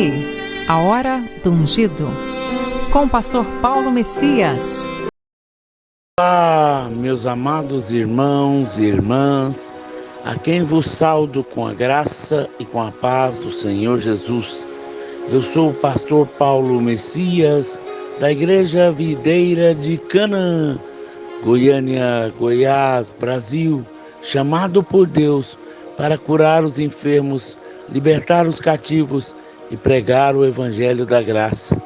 aí, a hora do ungido, com o pastor Paulo Messias. Olá, meus amados irmãos e irmãs, a quem vos saudo com a graça e com a paz do Senhor Jesus. Eu sou o pastor Paulo Messias, da Igreja Videira de Canaã, Goiânia, Goiás, Brasil, chamado por Deus para curar os enfermos, libertar os cativos e pregar o Evangelho da graça.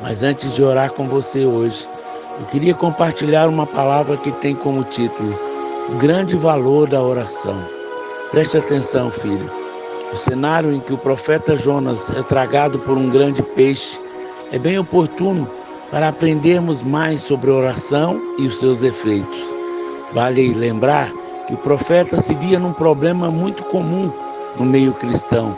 Mas antes de orar com você hoje, eu queria compartilhar uma palavra que tem como título O Grande Valor da Oração. Preste atenção, filho. O cenário em que o profeta Jonas é tragado por um grande peixe é bem oportuno para aprendermos mais sobre a oração e os seus efeitos. Vale lembrar que o profeta se via num problema muito comum no meio cristão,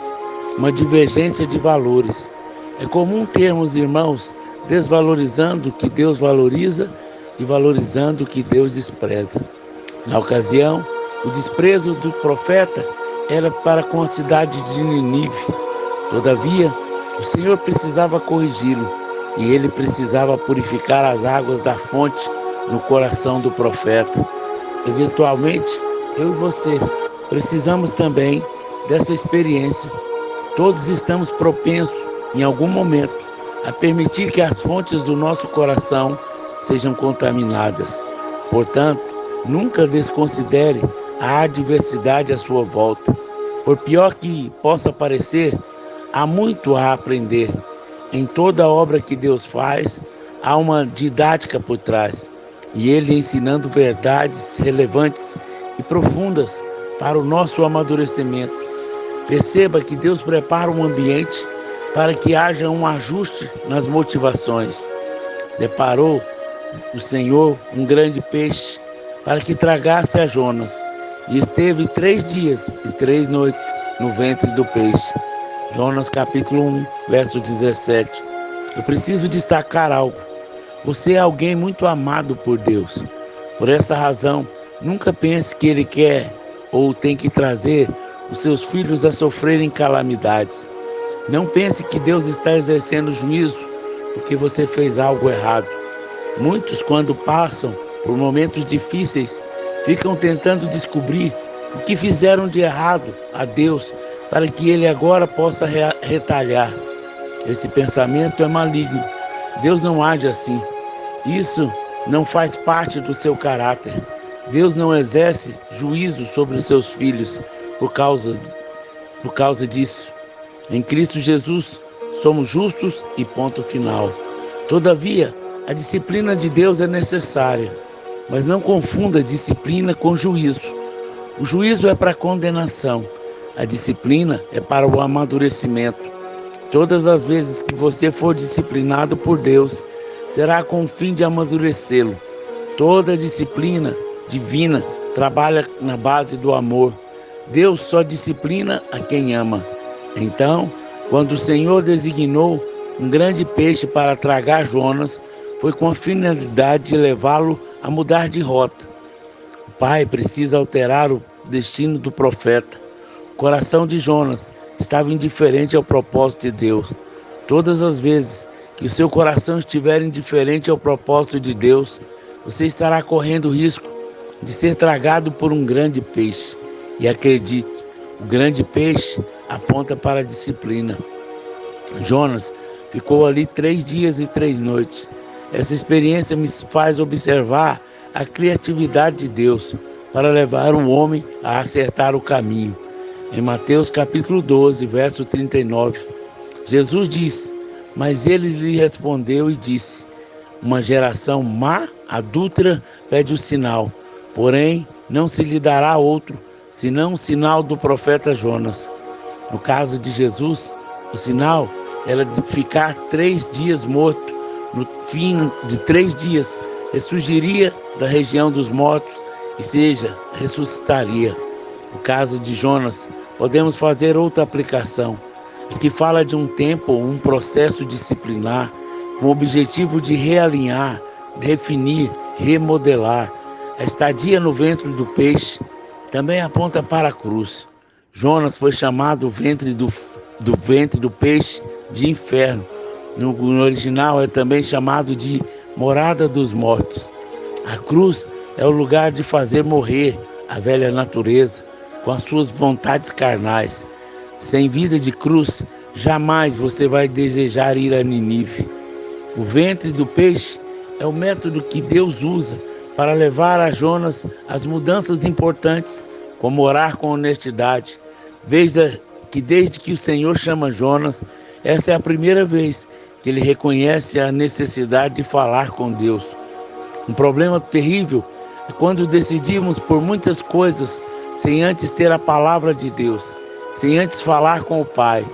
uma divergência de valores. É comum termos irmãos desvalorizando o que Deus valoriza e valorizando o que Deus despreza. Na ocasião, o desprezo do profeta era para com a cidade de Nínive. Todavia, o Senhor precisava corrigi-lo e ele precisava purificar as águas da fonte no coração do profeta. Eventualmente, eu e você precisamos também dessa experiência. Todos estamos propensos, em algum momento, a permitir que as fontes do nosso coração sejam contaminadas. Portanto, nunca desconsidere a adversidade à sua volta. Por pior que possa parecer, há muito a aprender. Em toda obra que Deus faz, há uma didática por trás. E Ele ensinando verdades relevantes e profundas para o nosso amadurecimento. Perceba que Deus prepara um ambiente para que haja um ajuste nas motivações. Deparou o Senhor um grande peixe para que tragasse a Jonas, e esteve 3 dias e 3 noites no ventre do peixe. Jonas capítulo 1, verso 17. Eu preciso destacar algo. Você é alguém muito amado por Deus. Por essa razão, nunca pense que Ele quer ou tem que trazer os seus filhos a sofrerem calamidades. Não pense que Deus está exercendo juízo porque você fez algo errado. Muitos, quando passam por momentos difíceis, ficam tentando descobrir o que fizeram de errado a Deus para que Ele agora possa retalhar. Esse pensamento é maligno. Deus não age assim. Isso não faz parte do seu caráter. Deus não exerce juízo sobre os seus filhos por causa disso. Em Cristo Jesus, somos justos e ponto final. Todavia, a disciplina de Deus é necessária, mas não confunda disciplina com juízo. O juízo é para condenação, a disciplina é para o amadurecimento. Todas as vezes que você for disciplinado por Deus, será com o fim de amadurecê-lo. Toda disciplina divina trabalha na base do amor. Deus só disciplina a quem ama. Então, quando o Senhor designou um grande peixe para tragar Jonas, foi com a finalidade de levá-lo a mudar de rota. O Pai precisa alterar o destino do profeta. O coração de Jonas estava indiferente ao propósito de Deus. Todas as vezes que o seu coração estiver indiferente ao propósito de Deus, você estará correndo o risco de ser tragado por um grande peixe. E acredite, o grande peixe aponta para a disciplina. Jonas ficou ali 3 dias e 3 noites. Essa experiência me faz observar a criatividade de Deus para levar o homem a acertar o caminho. Em Mateus capítulo 12, verso 39, Jesus diz: mas ele lhe respondeu e disse: uma geração má, adúltera, pede o sinal, porém não se lhe dará outro, senão o sinal do profeta Jonas. No caso de Jesus, o sinal era de ficar 3 dias morto. No fim de 3 dias, ressurgiria da região dos mortos, e seja, ressuscitaria. No caso de Jonas, podemos fazer outra aplicação, que fala de um tempo, um processo disciplinar, com o objetivo de realinhar, definir, remodelar. A estadia no ventre do peixe também aponta para a cruz. Jonas foi chamado do ventre do peixe de inferno. No original é também chamado de morada dos mortos. A cruz é o lugar de fazer morrer a velha natureza com as suas vontades carnais. Sem vida de cruz, jamais você vai desejar ir a Nínive. O ventre do peixe é o método que Deus usa para levar a Jonas as mudanças importantes, como orar com honestidade. Veja que desde que o Senhor chama Jonas, essa é a primeira vez que ele reconhece a necessidade de falar com Deus. Um problema terrível é quando decidimos por muitas coisas sem antes ter a palavra de Deus, sem antes falar com o Pai.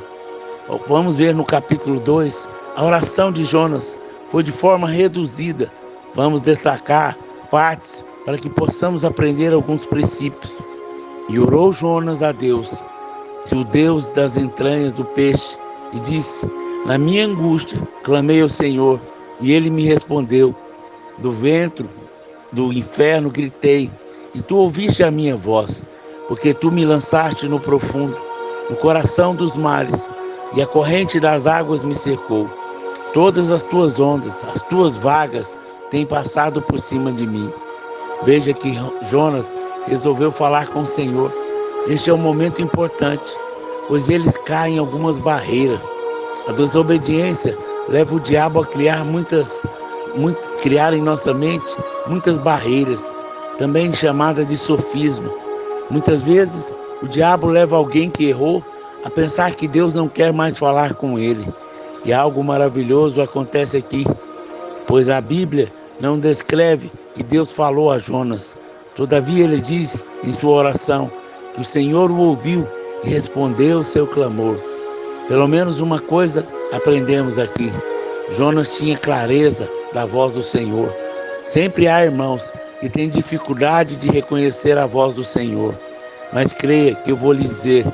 Vamos ver no capítulo 2, a oração de Jonas foi de forma reduzida. Vamos destacar partes para que possamos aprender alguns princípios. E orou Jonas a Deus, se o Deus das entranhas do peixe, e disse: na minha angústia clamei ao Senhor, e ele me respondeu. Do ventre do inferno gritei, e tu ouviste a minha voz, porque tu me lançaste no profundo, no coração dos mares, e a corrente das águas me cercou. Todas as tuas ondas, as tuas vagas, têm passado por cima de mim. Veja que Jonas resolveu falar com o Senhor. Este é um momento importante, pois eles caem em algumas barreiras. A desobediência leva o diabo a criar em nossa mente muitas barreiras, também chamada de sofisma. Muitas vezes o diabo leva alguém que errou a pensar que Deus não quer mais falar com ele. E algo maravilhoso acontece aqui, pois a Bíblia não descreve que Deus falou a Jonas. Todavia ele diz em sua oração que o Senhor o ouviu e respondeu o seu clamor. Pelo menos uma coisa aprendemos aqui: Jonas tinha clareza da voz do Senhor. Sempre há irmãos que têm dificuldade de reconhecer a voz do Senhor, mas creia que eu vou lhe dizer,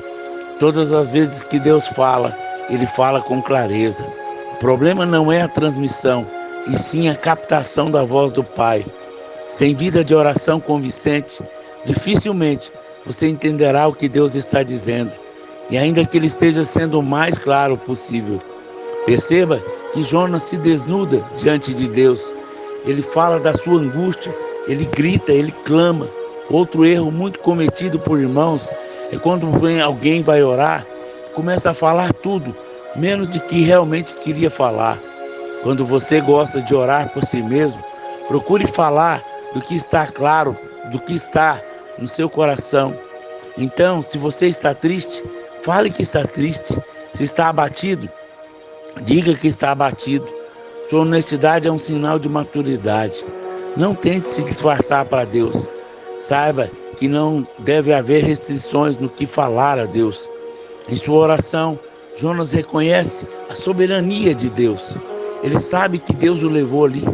todas as vezes que Deus fala, Ele fala com clareza. O problema não é a transmissão, e sim a captação da voz do Pai. Sem vida de oração convincente, dificilmente você entenderá o que Deus está dizendo, e ainda que Ele esteja sendo o mais claro possível. Perceba que Jonas se desnuda diante de Deus. Ele fala da sua angústia, ele grita, ele clama. Outro erro muito cometido por irmãos é quando alguém vai orar, começa a falar tudo, menos de que realmente queria falar. Quando você gosta de orar por si mesmo, procure falar do que está claro, do que está no seu coração. Então, se você está triste, fale que está triste. Se está abatido, diga que está abatido. Sua honestidade é um sinal de maturidade. Não tente se disfarçar para Deus. Saiba que não deve haver restrições no que falar a Deus. Em sua oração, Jonas reconhece a soberania de Deus. Ele sabe que Deus o levou ali.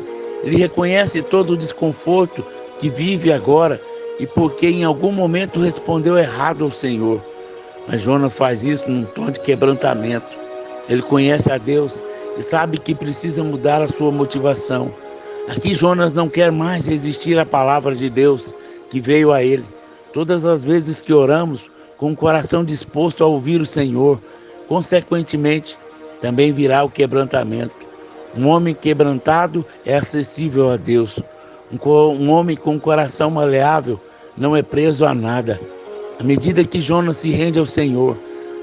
Ele reconhece todo o desconforto que vive agora e porque em algum momento respondeu errado ao Senhor. Mas Jonas faz isso num tom de quebrantamento. Ele conhece a Deus e sabe que precisa mudar a sua motivação. Aqui Jonas não quer mais resistir à palavra de Deus que veio a ele. Todas as vezes que oramos com o coração disposto a ouvir o Senhor, consequentemente, também virá o quebrantamento. Um homem quebrantado é acessível a Deus. Um homem com um coração maleável não é preso a nada. À medida que Jonas se rende ao Senhor,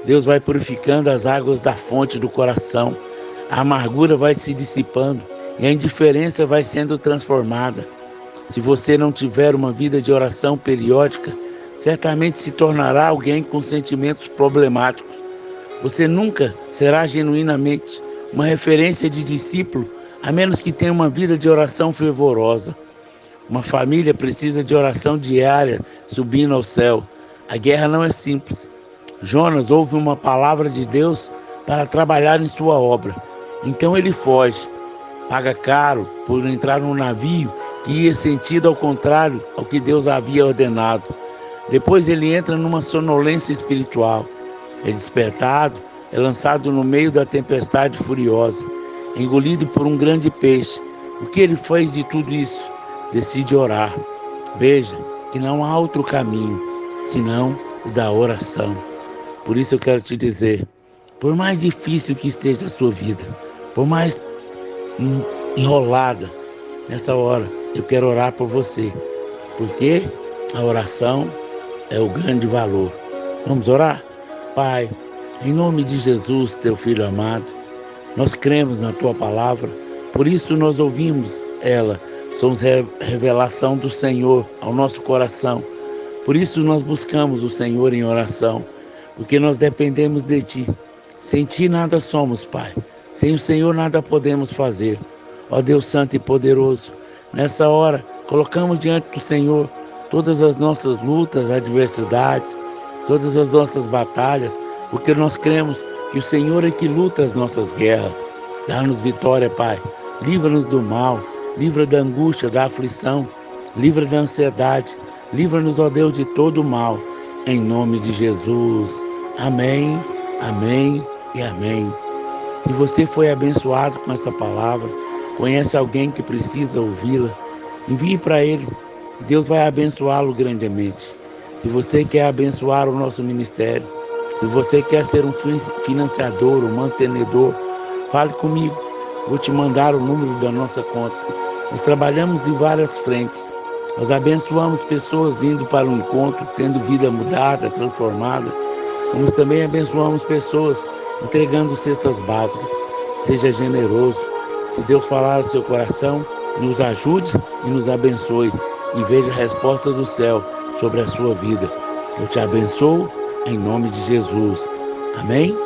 Deus vai purificando as águas da fonte do coração. A amargura vai se dissipando e a indiferença vai sendo transformada. Se você não tiver uma vida de oração periódica, certamente se tornará alguém com sentimentos problemáticos. Você nunca será genuinamente uma referência de discípulo, a menos que tenha uma vida de oração fervorosa. Uma família precisa de oração diária, subindo ao céu. A guerra não é simples. Jonas ouve uma palavra de Deus para trabalhar em sua obra. Então ele foge, paga caro por entrar num navio que ia sentido ao contrário ao que Deus havia ordenado. Depois ele entra numa sonolência espiritual. É despertado, é lançado no meio da tempestade furiosa, engolido por um grande peixe. O que ele fez de tudo isso? Decide orar. Veja que não há outro caminho, senão o da oração. Por isso eu quero te dizer, Por mais difícil que esteja a sua vida, por mais enrolada, nessa hora eu quero orar por você, porque a oração é o grande valor. Vamos orar? Pai, em nome de Jesus, teu Filho amado, nós cremos na tua palavra, por isso nós ouvimos ela, somos revelação do Senhor ao nosso coração. Por isso nós buscamos o Senhor em oração, porque nós dependemos de Ti. Sem Ti nada somos, Pai. Sem o Senhor nada podemos fazer. Ó Deus Santo e Poderoso, nessa hora colocamos diante do Senhor todas as nossas lutas, adversidades, todas as nossas batalhas, porque nós cremos que o Senhor é que luta as nossas guerras. Dá-nos vitória, Pai. Livra-nos do mal, livra da angústia, da aflição, livra da ansiedade. Livra-nos, ó Deus, de todo o mal, em nome de Jesus. Amém, amém e amém. Se você foi abençoado com essa palavra, conhece alguém que precisa ouvi-la, envie para ele, e Deus vai abençoá-lo grandemente. Se você quer abençoar o nosso ministério, se você quer ser um financiador, um mantenedor, fale comigo, vou te mandar o número da nossa conta. Nós trabalhamos em várias frentes. Nós abençoamos pessoas indo para o encontro, tendo vida mudada, transformada. Nós também abençoamos pessoas entregando cestas básicas. Seja generoso. Se Deus falar ao seu coração, nos ajude e nos abençoe. E veja a resposta do céu sobre a sua vida. Eu te abençoo em nome de Jesus. Amém?